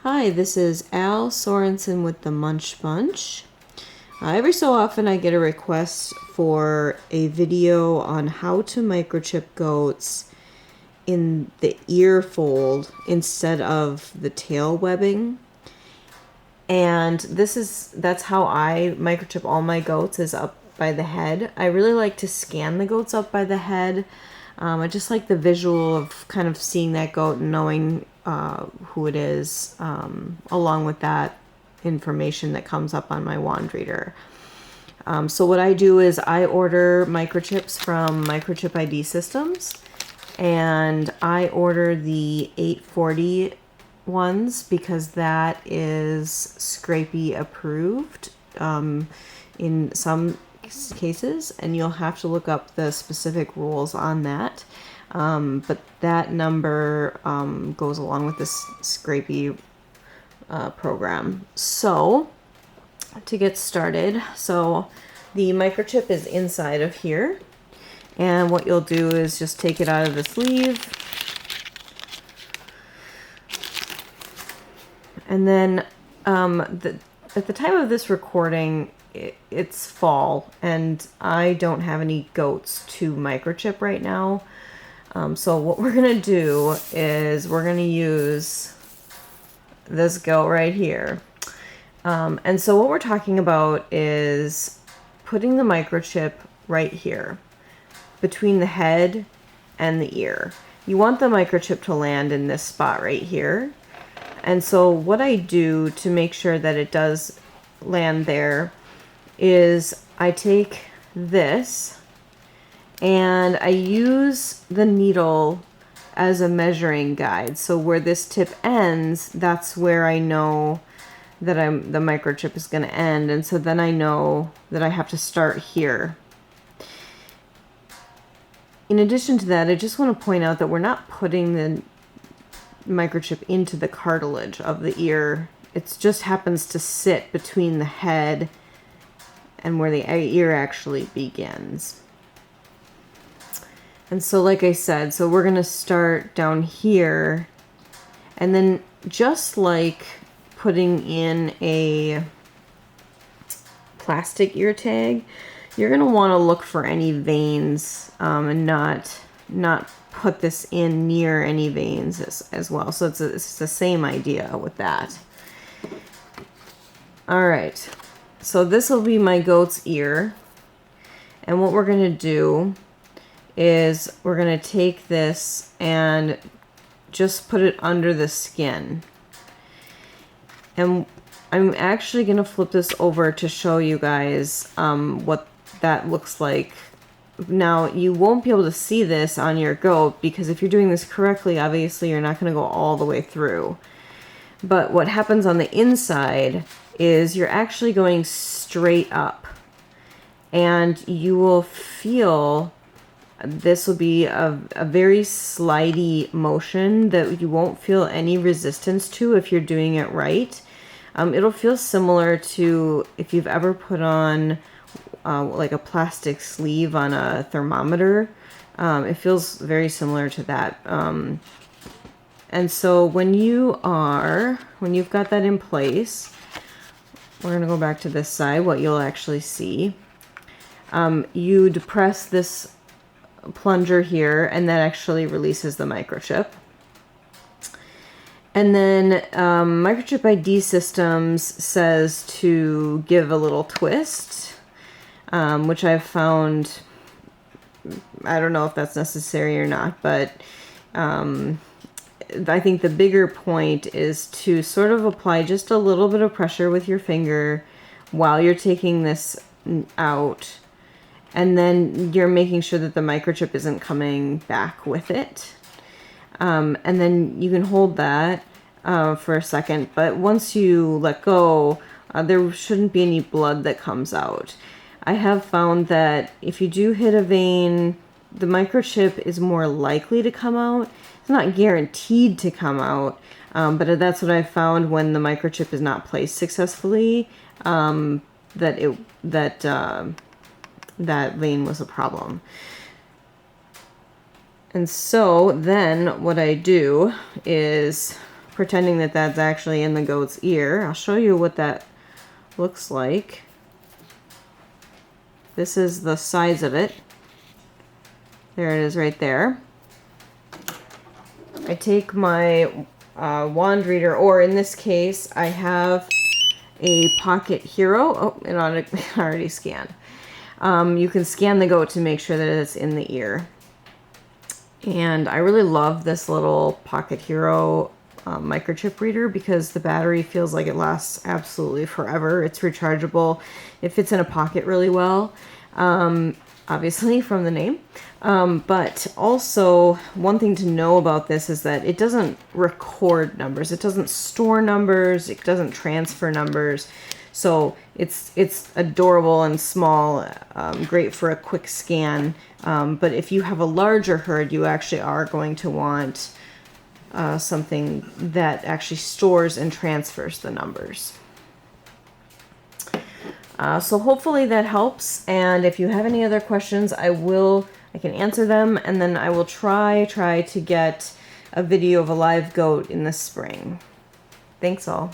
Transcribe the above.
Hi, this is Al Sorensen with the Munch Bunch. Every so often I get a request for a video on how to microchip goats in the ear fold instead of the tail webbing. And that's how I microchip all my goats, is up by the head. I really like to scan the goats up by the head. I just like the visual of kind of seeing that goat and knowing who it is, along with that information that comes up on my wand reader. So what I do is I order microchips from Microchip ID Systems, and I order the 840 ones because that is Scrapey approved in some cases, and you'll have to look up the specific rules on that. But that number goes along with this Scrapey program. So to get started, so the microchip is inside of here, and what you'll do is just take it out of the sleeve, and then at the time of this recording, it's fall, and I don't have any goats to microchip right now. So what we're gonna do is we're gonna use this goat right here. And so what we're talking about is putting the microchip right here between the head and the ear. You want the microchip to land in this spot right here. And so what I do to make sure that it does land there is I take this and I use the needle as a measuring guide. So where this tip ends, that's where I know that the microchip is going to end. And so then I know that I have to start here. In addition to that, I just want to point out that we're not putting the microchip into the cartilage of the ear. It just happens to sit between the head and where the ear actually begins. And so like I said, so we're going to start down here, and then just like putting in a plastic ear tag, you're going to want to look for any veins and not put this in near any veins as well. So it's the same idea with that. All right, so this will be my goat's ear, and what we're going to do is we're going to take this and just put it under the skin. And I'm actually going to flip this over to show you guys what that looks like. Now, you won't be able to see this on your goat because if you're doing this correctly, obviously you're not going to go all the way through. But what happens on the inside is you're actually going straight up, and you will feel this will be a very slidey motion that you won't feel any resistance to if you're doing it right. It'll feel similar to if you've ever put on like a plastic sleeve on a thermometer. It feels very similar to that. And so when you've got that in place, we're going to go back to this side. What you'll actually see, you depress this plunger here, and that actually releases the microchip. And then Microchip ID Systems says to give a little twist, which I've found, I don't know if that's necessary or not, but I think the bigger point is to sort of apply just a little bit of pressure with your finger while you're taking this out. And then you're making sure that the microchip isn't coming back with it. And then you can hold that for a second. But once you let go, there shouldn't be any blood that comes out. I have found that if you do hit a vein, the microchip is more likely to come out. It's not guaranteed to come out, but that's what I found when the microchip is not placed successfully, that vein was a problem. And so then what I do is pretending that that's actually in the goat's ear. I'll show you what that looks like. This is the size of it. There it is right there. I take my wand reader, or in this case, I have a Pocket Hero. Oh, it already scanned. You can scan the goat to make sure that it's in the ear. And I really love this little Pocket Hero microchip reader because the battery feels like it lasts absolutely forever. It's rechargeable. It fits in a pocket really well, obviously from the name. But also, one thing to know about this is that it doesn't record numbers. It doesn't store numbers. It doesn't transfer numbers. So it's adorable and small, great for a quick scan. But if you have a larger herd, you actually are going to want something that actually stores and transfers the numbers. So hopefully that helps. And if you have any other questions, I can answer them, and then I will try to get a video of a live goat in the spring. Thanks all.